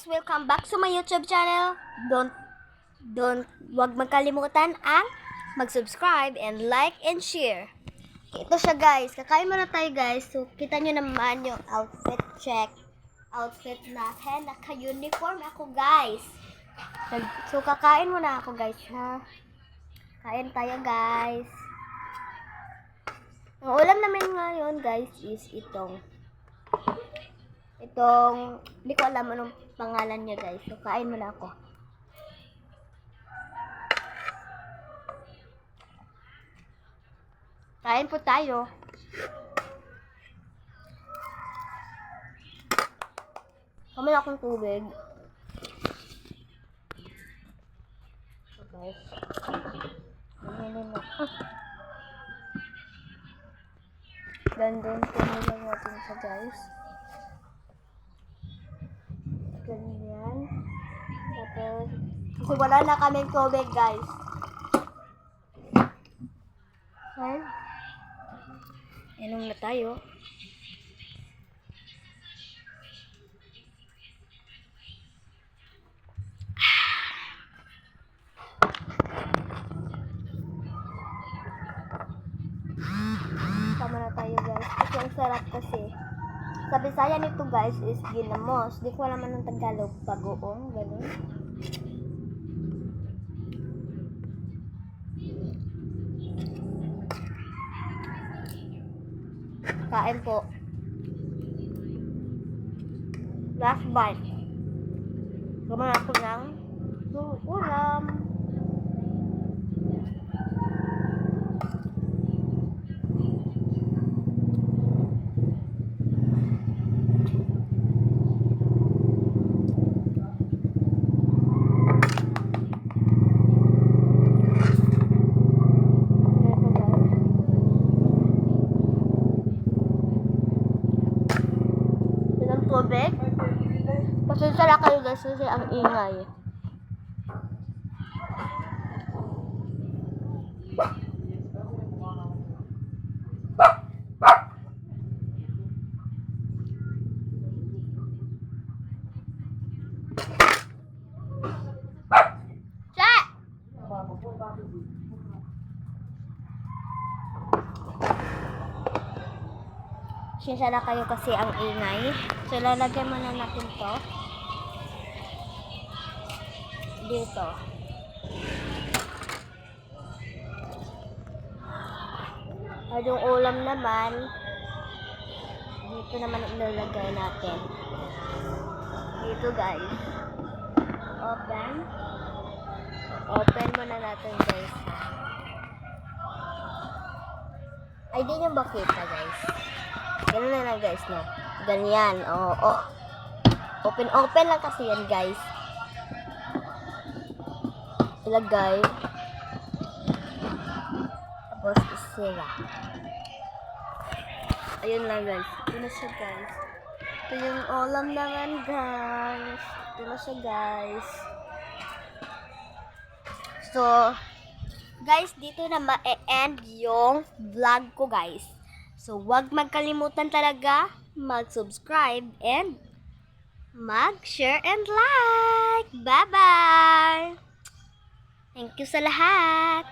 guys, welcome back to my YouTube channel. Wag magkalimutan ang mag-subscribe and like and share. Ito siya guys, kakain muna tayo guys. So, kita nyo naman yung outfit check. Outfit natin, naka-uniform ako guys. So, kakain muna ako guys ha. Kain tayo guys. Ang ulam namin ngayon guys is itong, hindi ko alam anong pangalan niya guys. So, kain muna ako. Kain po tayo. Kamay akong tubig. So guys. Gandun po nilang natin siya guys. Ganyan. Tapos, kasi wala na kaming tubig guys. Okay. Inom na tayo. Tama na tayo guys. Kasi ang sarap kasi. Sa Bisaya nito guys is ginamos. Di ko alam anong Tagalog. Bagoong. Ganun. Kain po. Last bite. Gumawa ko ng ulam. Tubig. Pasensya na kayo guys kasi ang ingay. Pasensya na kayo kasi ang ingay. So, lalagyan muna natin to dito. At yung ulam naman, dito naman ilalagay natin. Dito guys. Open. Open muna natin guys. Ay, di nyo ba kita guys? Ganun na lang guys, no? Ganyan, oo. Open lang kasi yan guys. Ilagay. Tapos isira. Ayun lang guys. Ito na siya guys. Ito yung ulam naman guys. Ito na siya guys. So, guys, dito na ma-end yung vlog ko guys. So, huwag magkalimutan talaga mag-subscribe and mag-share and like. Bye-bye! Thank you sa lahat!